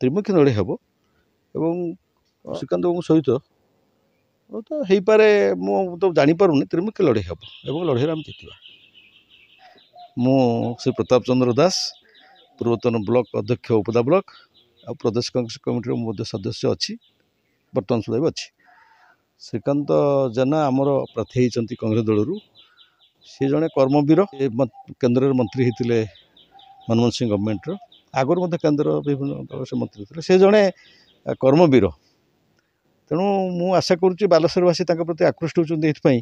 त्रिमुखी लड़े हम एवं श्रीकांत बाबू सहित तो हो पारे मु तो जापारूनी त्रिमुखी लड़े हम एवं लड़े आम जीतवा मु श्री प्रताप चंद्र दास पूर्वतन ब्लॉक अध्यक्ष उपदा ब्लॉक आ प्रदेश कांग्रेस कमिटी सदस्य अच्छी बर्तमान सुधा भी अच्छी श्रीकांत जेना आमर प्रार्थी होती कांग्रेस दलू सी जड़े कर्मवीर केन्द्र मंत्री होते मनमोहन सिंह गवर्नमेंट आगर केन्द्र विभिन्न दल से मंत्री होते से जड़े कर्मवीर तेणु मु आशा करुच्ची बालेश्वरवासी प्रति आकृष्ट होती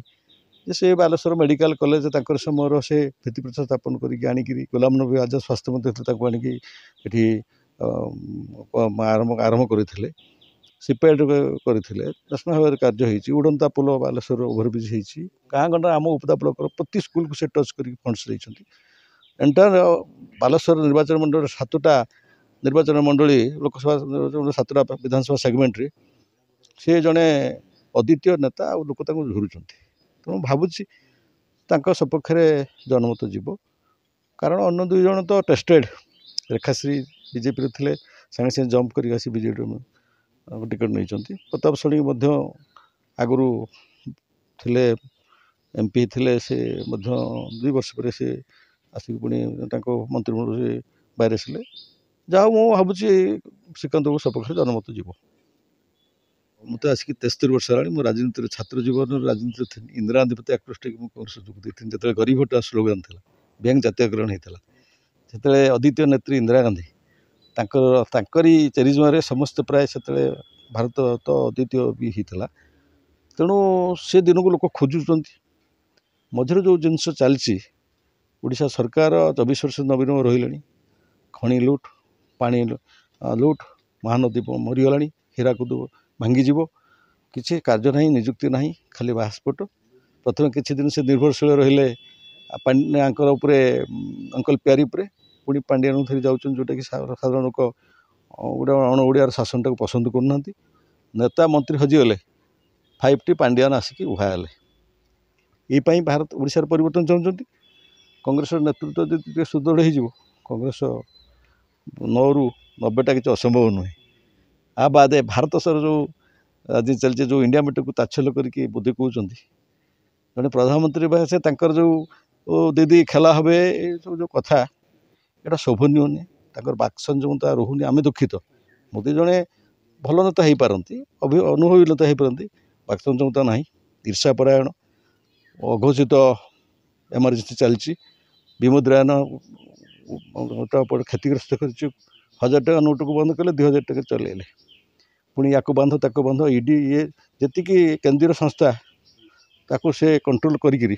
से बालेश्वर मेडिकल कॉलेज तक समय से भित्तिप्रस्तर स्थापन करके गुलाम नबी आजाद स्वास्थ्य मंत्री आनिकी आरंभ करते सीपैड करते नेशनल हाईवे कार्य होती उड़ंता पुल बालेश्वर ओभरब्रिज होती गाँ गंडा आम उपदा ब्लॉक प्रति स्कूल को से टच कर फंड्स देती एंटायर बालेश्वर निर्वाचन मंडल 7टा निर्वाचन मंडली लोकसभा 7टा विधानसभा सेगमेंट सी जड़े अद्वितीय नेता और लोक झुरुंट तेणु भावुची सपक्ष जनमत जीव कारण अन्य 2 जन तो टेस्टेड रेखाश्री बीजेपी थे सागे सागे जंप कर बीजेपी टिकट नहीं प्रताप षड़ी आगु थे एमपी थे से 2 वर्ष पर से आसिक पुणी मंत्रिमंडल से बाहर आसिले जहाँ मु भावुची श्रीकांत बाबू सपक्ष जनमत जीव मुझे आसिक 73 वर्ष है मो राजनीति छात्र जीवन राजनीति थी इंदिरा गांधी प्रति आकृष्ट कांग्रेस जोग देती जो गरीब हटा स्लोगान था बैंक जातीयकरण होता से अद्वितीय नेत्री इंदिरा गांधी ताकरी चेरिजमारे समस्त प्राय से भारत तो अद्वितीय भी होता तेणु से दिन को लोक खोजुंट मझे जो जिनस चलती ओडिशा सरकार 24 वर्ष नवीन रही खनि लुट पानी लुट महानदी मरीगला हीराकुद भांगीज किसी कार्य ना निजुक्ति ना खाली पासपोर्ट प्रथम किसी दिन से निर्भरशील रहिले पांड्याकर अंकल प्यारी पुणी पांड्या धरी जाऊँ जोटा कि साधारण लोक गोटे अण ओडियार शासन टाक पसंद करना नेता मंत्री हजिगले 5टी पांड्यान आसिक उहाले ये भारत ओडिशार परिवर्तन चाहते कांग्रेस नेतृत्व जब सुदृढ़ हो कांग्रेस 9 ରୁ 90टा किसी असंभव नुहे आ बाद भारत सर जो आज चलती जो इंडिया मीट को ताच्छल्य करके बुद्धि कहते जड़े प्रधानमंत्री से जो दीदी खेला हे सब जो कथा यहाँ शोभनीय नहीं बाक संयमता रोनी आम दुखित मोदी जड़े भल नेता हो पारती अनुभवी नेता हो पारती बाक संयमता ना ईर्षापरायण अघोषित एमरजेंसी चलती विमुद्रायन क्षतिग्रस्त कर 1000 टका नोट को बंद कले 2000 टका चलेले पुणी या बांध ताक बांध ईडी ये जी केंद्रीय संस्था ताको से कंट्रोल करी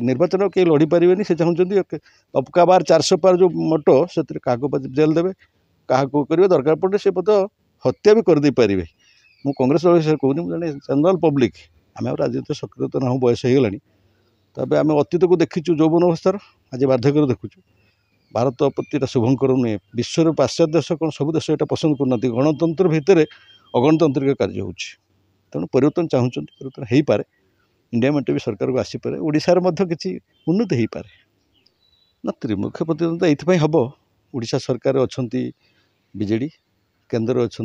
निर्वाचन कहीं लड़ी पारे से चाहते अबका बार 400 पार जो मोटो से जेल देवे क्या करेंगे दरकार पड़े से हत्या भी करदे पारे मु कांग्रेस विषय कहूनी जन जनरल पब्लिक आम राजनीति सक्रिय तो ना बयस हो गला तबे आम अतीत को देखीचु यौवन अवस्थार आज बार्धक्य देखुचु भारत प्रति शुभंकर नुहे विश्व पाश्चात्य देश कौन सब देश यहाँ पसंद करना गणतंत्र भितर अगणतांत्रिक कार्य हो तेणु परिवर्तन चाहूँ परिवर्तन हो पारे इंडिया मेट भी सरकार को आसीपे ओडिशार किसी उन्नति हो पारे ना त्रिमुख प्रतिद्वंदिता ये हम ओडिशा सरकार अच्छा बीजेडी केन्द्र अच्छा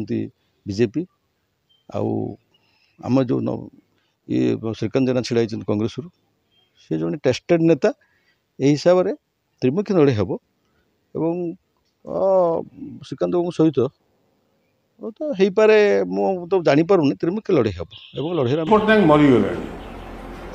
बीजेपी आम जो ये श्रीकांत जेना छिड़ा कांग्रेस से जड़े टेस्टेड नेता यही हिसाब से त्रिमुखी लड़े हम एवं श्रीकांत बाबू सहित तो हो पारे मु तो जापारूनी त्रिमुखी लड़े हम एवं लड़े मरीगले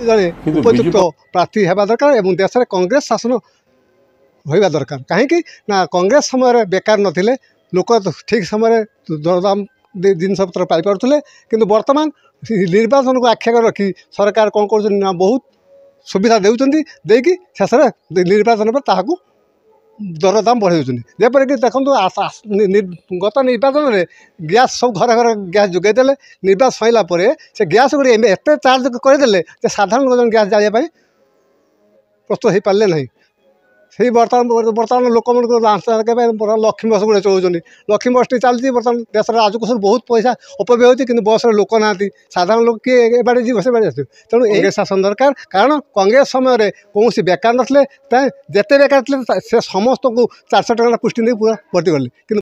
जड़े उपयुक्त प्रार्थी होगा दरकार और देश में कांग्रेस शासन होगा दरकार कहीं ना कांग्रेस समय बेकार नथिले लोक ठीक समय दरदाम जिनपतर पाइपे कि बर्तमान निर्वाचन को आख्या रखी सरकार कौन कर बहुत सुविधा देकी शेष निर्वाचन पर ताकू दरदाम बढ़े जपरिक देखो गत निर्वाचन में गैस सब घर घर गैस जोगेदेले निर्वाचन सरला से गैस गुड़ी एत चार्ज करदे साधारण जन गैस जावाई प्रस्तुत हो पारे ना ସେଇ ବର୍ତ୍ତମାନ ଲୋକମାନଙ୍କୁ ଲାଞ୍ଚ ଲକ୍ଷ୍ମୀ ବସ୍ ଗୁଡ଼େ ଚଳାଉଛନ୍ତି। ଲକ୍ଷ୍ମୀ ବସ୍ଟି ଚାଲିଛି ବର୍ତ୍ତମାନ ଦେଶରେ ରାଜକୋଷରୁ ବହୁତ ପଇସା ଅପବ୍ୟୟ ହେଉଛି, କିନ୍ତୁ ବସ୍ରେ ଲୋକ ନାହାନ୍ତି। ସାଧାରଣ ଲୋକ କିଏ ଏବାଡ଼େ ଯିବ ସେବାଡ଼େ ଆସିବ। ତେଣୁ କଂଗ୍ରେସ ଶାସନ ଦରକାର, କାରଣ କଂଗ୍ରେସ ସମୟରେ କୌଣସି ବେକାର ନଥିଲେ, ଯେତେ ବେକାର ଥିଲେ ସେ ସମସ୍ତଙ୍କୁ 400 ଟଙ୍କା ପୁଷ୍ଟି ନେଇ ପୁରା ଭର୍ତ୍ତି କଲେ। କିନ୍ତୁ